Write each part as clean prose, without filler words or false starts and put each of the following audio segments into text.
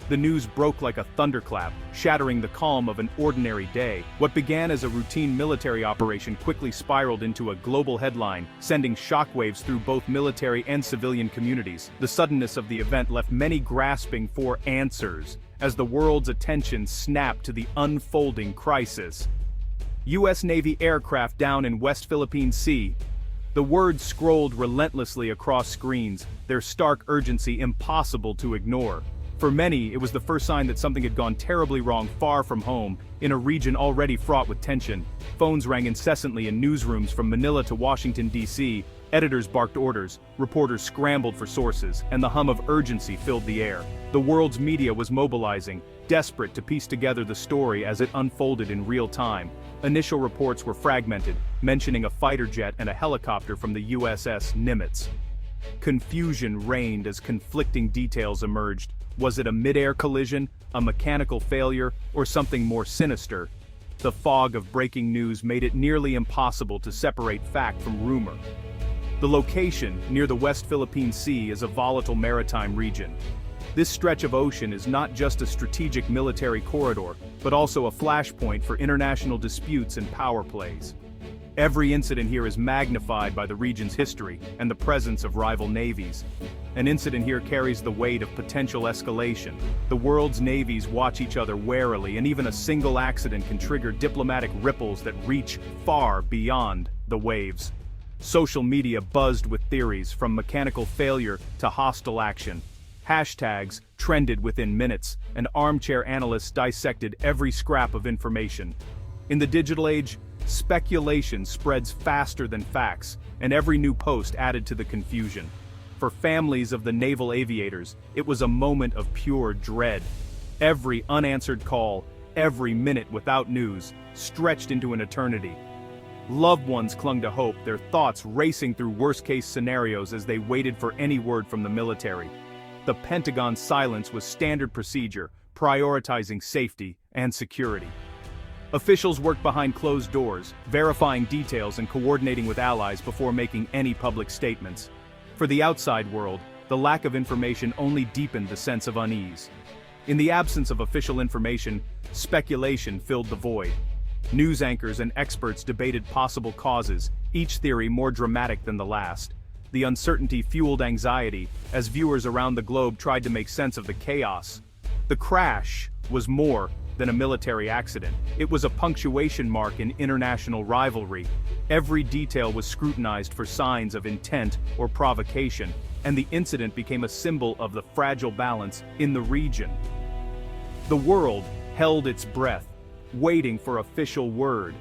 The news broke like a thunderclap, shattering the calm of an ordinary day. What began as a routine military operation quickly spiraled into a global headline, sending shockwaves through both military and civilian communities. The suddenness of the event left many grasping for answers, as the world's attention snapped to the unfolding crisis. U.S. Navy aircraft down in West Philippine Sea. The words scrolled relentlessly across screens, their stark urgency impossible to ignore. For many, it was the first sign that something had gone terribly wrong far from home, in a region already fraught with tension. Phones rang incessantly in newsrooms from Manila to Washington, D.C., editors barked orders, reporters scrambled for sources, and the hum of urgency filled the air. The world's media was mobilizing, desperate to piece together the story as it unfolded in real time. Initial reports were fragmented, mentioning a fighter jet and a helicopter from the USS Nimitz. Confusion reigned as conflicting details emerged. Was it a mid-air collision, a mechanical failure, or something more sinister? The fog of breaking news made it nearly impossible to separate fact from rumor. The location, near the West Philippine Sea, is a volatile maritime region. This stretch of ocean is not just a strategic military corridor, but also a flashpoint for international disputes and power plays. Every incident here is magnified by the region's history and the presence of rival navies. An incident here carries the weight of potential escalation. The world's navies watch each other warily, and even a single accident can trigger diplomatic ripples that reach far beyond the waves. Social media buzzed with theories, from mechanical failure to hostile action. Hashtags trended within minutes, and armchair analysts dissected every scrap of information. In the digital age, speculation spreads faster than facts, and every new post added to the confusion. For families of the naval aviators, it was a moment of pure dread. Every unanswered call, every minute without news, stretched into an eternity. Loved ones clung to hope, their thoughts racing through worst-case scenarios as they waited for any word from the military. The Pentagon's silence was standard procedure, prioritizing safety and security. Officials worked behind closed doors, verifying details and coordinating with allies before making any public statements. For the outside world, the lack of information only deepened the sense of unease. In the absence of official information, speculation filled the void. News anchors and experts debated possible causes, each theory more dramatic than the last. The uncertainty fueled anxiety, as viewers around the globe tried to make sense of the chaos. The crash was more than a military accident. It was a punctuation mark in international rivalry. Every detail was scrutinized for signs of intent or provocation, and the incident became a symbol of the fragile balance in the region. The world held its breath, waiting for official word.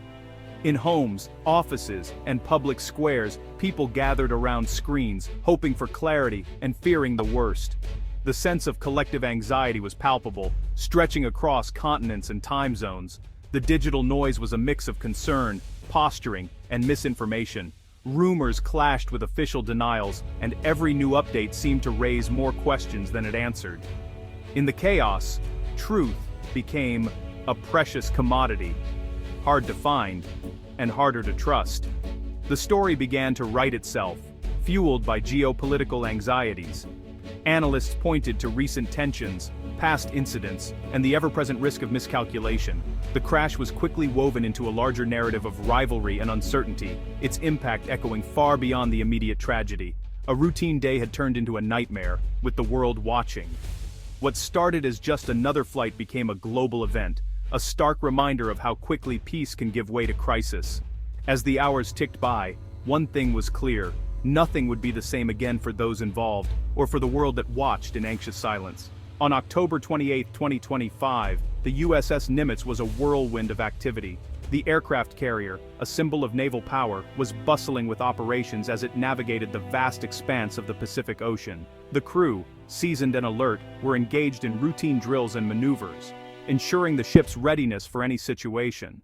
In homes, offices, and public squares, people gathered around screens, hoping for clarity and fearing the worst. The sense of collective anxiety was palpable, stretching across continents and time zones. The digital noise was a mix of concern, posturing, and misinformation. Rumors clashed with official denials, and every new update seemed to raise more questions than it answered. In the chaos, truth became a precious commodity, hard to find and harder to trust. The story began to write itself, fueled by geopolitical anxieties. Analysts pointed to recent tensions, past incidents, and the ever-present risk of miscalculation. The crash was quickly woven into a larger narrative of rivalry and uncertainty, its impact echoing far beyond the immediate tragedy. A routine day had turned into a nightmare, with the world watching. What started as just another flight became a global event, a stark reminder of how quickly peace can give way to crisis. As the hours ticked by, one thing was clear: nothing would be the same again for those involved, or for the world that watched in anxious silence. On October 28, 2025, the USS Nimitz was a whirlwind of activity. The aircraft carrier, a symbol of naval power, was bustling with operations as it navigated the vast expanse of the Pacific Ocean. The crew, seasoned and alert, were engaged in routine drills and maneuvers, ensuring the ship's readiness for any situation.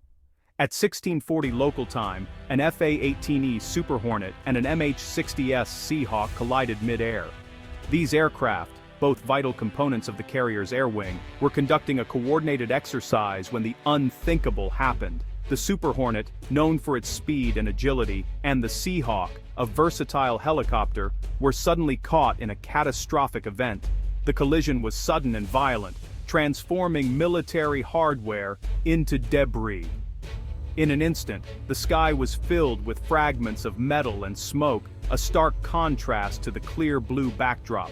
At 1640 local time, an FA-18E Super Hornet and an MH-60S Seahawk collided mid-air. These aircraft, both vital components of the carrier's air wing, were conducting a coordinated exercise when the unthinkable happened. The Super Hornet, known for its speed and agility, and the Seahawk, a versatile helicopter, were suddenly caught in a catastrophic event. The collision was sudden and violent, transforming military hardware into debris. In an instant, the sky was filled with fragments of metal and smoke, a stark contrast to the clear blue backdrop.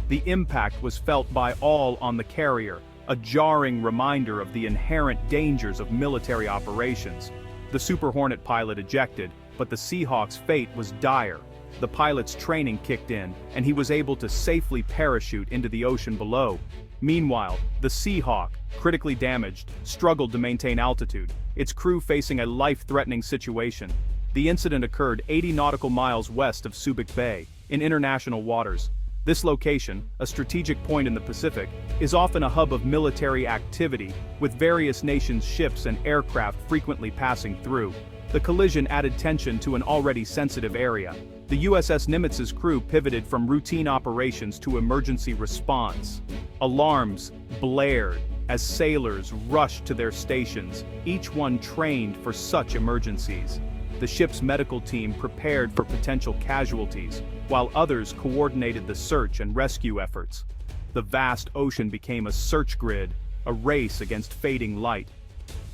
The impact was felt by all on the carrier, a jarring reminder of the inherent dangers of military operations. The Super Hornet pilot ejected, but the Seahawk's fate was dire. The pilot's training kicked in, and he was able to safely parachute into the ocean below. Meanwhile, the Seahawk, critically damaged, struggled to maintain altitude, its crew facing a life-threatening situation. The incident occurred 80 nautical miles west of Subic Bay, in international waters. This location, a strategic point in the Pacific, is often a hub of military activity, with various nations' ships and aircraft frequently passing through. The collision added tension to an already sensitive area. The USS Nimitz's crew pivoted from routine operations to emergency response. Alarms blared as sailors rushed to their stations, each one trained for such emergencies. The ship's medical team prepared for potential casualties, while others coordinated the search and rescue efforts. The vast ocean became a search grid, a race against fading light.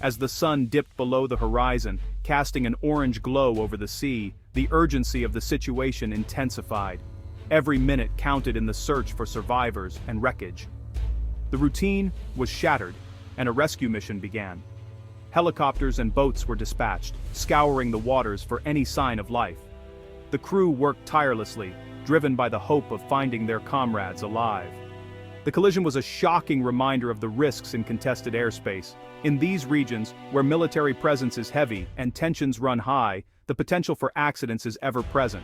As the sun dipped below the horizon, casting an orange glow over the sea, the urgency of the situation intensified. Every minute counted in the search for survivors and wreckage. The routine was shattered, and a rescue mission began. Helicopters and boats were dispatched, scouring the waters for any sign of life. The crew worked tirelessly, driven by the hope of finding their comrades alive. The collision was a shocking reminder of the risks in contested airspace. In these regions, where military presence is heavy and tensions run high, the potential for accidents is ever present.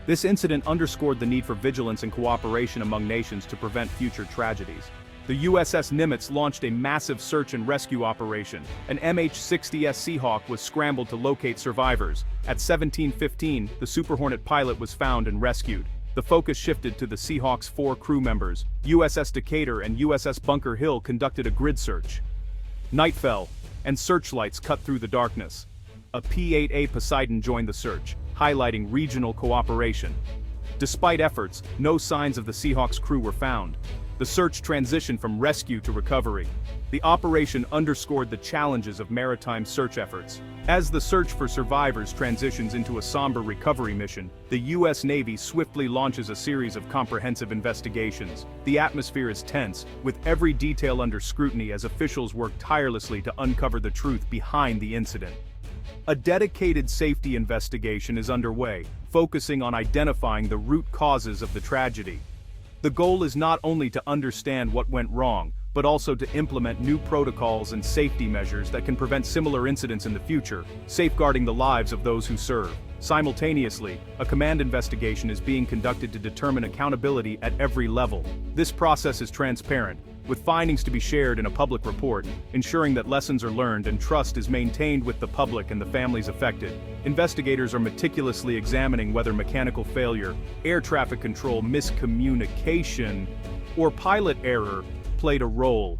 This incident underscored the need for vigilance and cooperation among nations to prevent future tragedies. The USS Nimitz launched a massive search and rescue operation. An MH-60S Seahawk was scrambled to locate survivors. At 17:15, the Super Hornet pilot was found and rescued. The focus shifted to the Seahawk's 4 crew members. USS Decatur and USS Bunker Hill conducted a grid search. Night fell, and searchlights cut through the darkness. A P-8A Poseidon joined the search, highlighting regional cooperation. Despite efforts, no signs of the Seahawk's crew were found. The search transitioned from rescue to recovery. The operation underscored the challenges of maritime search efforts. As the search for survivors transitions into a somber recovery mission, the U.S. Navy swiftly launches a series of comprehensive investigations. The atmosphere is tense, with every detail under scrutiny as officials work tirelessly to uncover the truth behind the incident. A dedicated safety investigation is underway, focusing on identifying the root causes of the tragedy. The goal is not only to understand what went wrong, but also to implement new protocols and safety measures that can prevent similar incidents in the future, safeguarding the lives of those who serve. Simultaneously, a command investigation is being conducted to determine accountability at every level. This process is transparent, with findings to be shared in a public report, ensuring that lessons are learned and trust is maintained with the public and the families affected. Investigators are meticulously examining whether mechanical failure, air traffic control miscommunication, or pilot error played a role.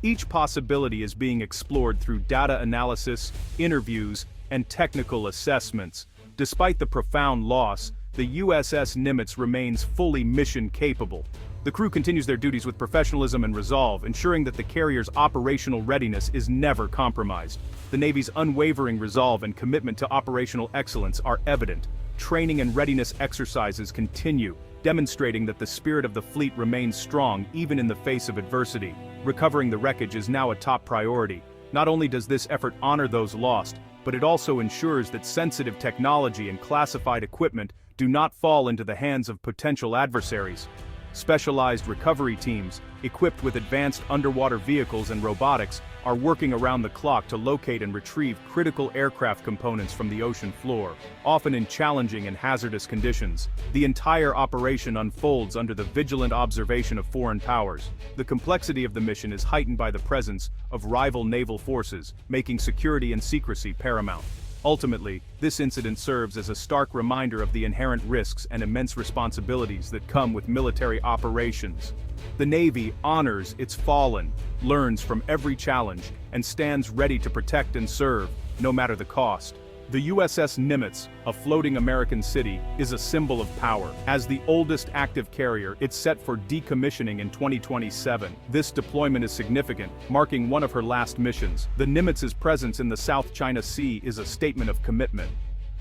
Each possibility is being explored through data analysis, interviews, and technical assessments. Despite the profound loss, the USS Nimitz remains fully mission-capable. The crew continues their duties with professionalism and resolve, ensuring that the carrier's operational readiness is never compromised. The Navy's unwavering resolve and commitment to operational excellence are evident. Training and readiness exercises continue, demonstrating that the spirit of the fleet remains strong even in the face of adversity. Recovering the wreckage is now a top priority. Not only does this effort honor those lost, but it also ensures that sensitive technology and classified equipment do not fall into the hands of potential adversaries. Specialized recovery teams, equipped with advanced underwater vehicles and robotics, are working around the clock to locate and retrieve critical aircraft components from the ocean floor, often in challenging and hazardous conditions. The entire operation unfolds under the vigilant observation of foreign powers. The complexity of the mission is heightened by the presence of rival naval forces, making security and secrecy paramount. Ultimately, this incident serves as a stark reminder of the inherent risks and immense responsibilities that come with military operations. The Navy honors its fallen, learns from every challenge, and stands ready to protect and serve, no matter the cost. The USS Nimitz, a floating American city, is a symbol of power. As the oldest active carrier, it's set for decommissioning in 2027. This deployment is significant, marking one of her last missions. The Nimitz's presence in the South China Sea is a statement of commitment.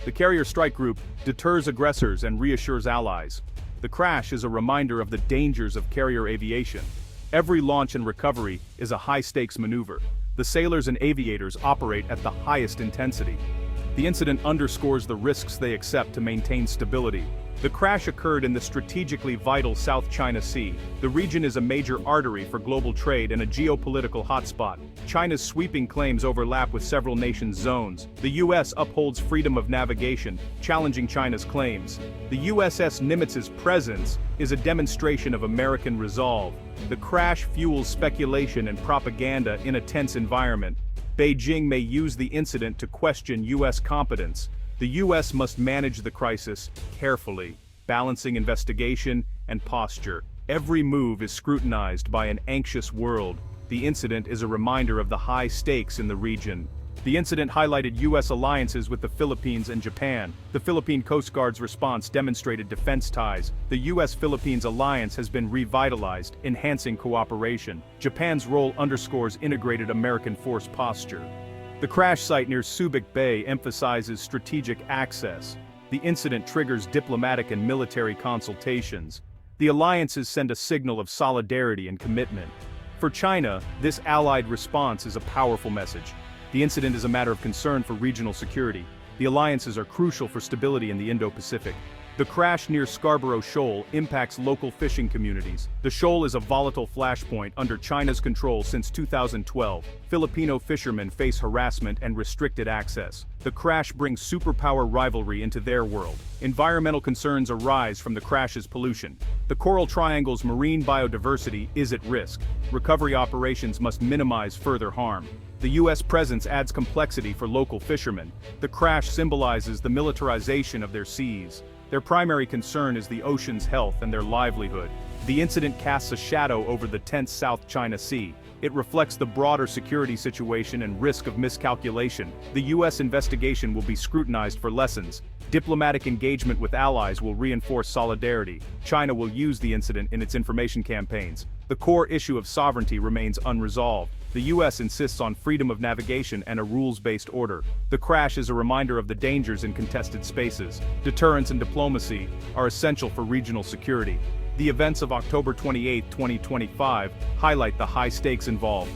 The carrier strike group deters aggressors and reassures allies. The crash is a reminder of the dangers of carrier aviation. Every launch and recovery is a high-stakes maneuver. The sailors and aviators operate at the highest intensity. The incident underscores the risks they accept to maintain stability. The crash occurred in the strategically vital South China Sea. The region is a major artery for global trade and a geopolitical hotspot. China's sweeping claims overlap with several nations' zones. The U.S. upholds freedom of navigation, challenging China's claims. The USS Nimitz's presence is a demonstration of American resolve. The crash fuels speculation and propaganda in a tense environment. Beijing may use the incident to question U.S. competence. The U.S. must manage the crisis carefully, balancing investigation and posture. Every move is scrutinized by an anxious world. The incident is a reminder of the high stakes in the region. The incident highlighted U.S. alliances with the Philippines and Japan. The Philippine Coast Guard's response demonstrated defense ties. The U.S.-Philippines alliance has been revitalized, enhancing cooperation. Japan's role underscores integrated American force posture. The crash site near Subic Bay emphasizes strategic access. The incident triggers diplomatic and military consultations. The alliances send a signal of solidarity and commitment. For China, this allied response is a powerful message. The incident is a matter of concern for regional security. The alliances are crucial for stability in the Indo-Pacific. The crash near Scarborough Shoal impacts local fishing communities. The shoal is a volatile flashpoint under China's control since 2012. Filipino fishermen face harassment and restricted access. The crash brings superpower rivalry into their world. Environmental concerns arise from the crash's pollution. The Coral Triangle's marine biodiversity is at risk. Recovery operations must minimize further harm. The U.S. presence adds complexity for local fishermen. The crash symbolizes the militarization of their seas. Their primary concern is the ocean's health and their livelihood. The incident casts a shadow over the tense South China Sea. It reflects the broader security situation and risk of miscalculation. The U.S. investigation will be scrutinized for lessons. Diplomatic engagement with allies will reinforce solidarity. China will use the incident in its information campaigns. The core issue of sovereignty remains unresolved. The U.S. insists on freedom of navigation and a rules-based order. The crash is a reminder of the dangers in contested spaces. Deterrence and diplomacy are essential for regional security. The events of October 28, 2025, highlight the high stakes involved.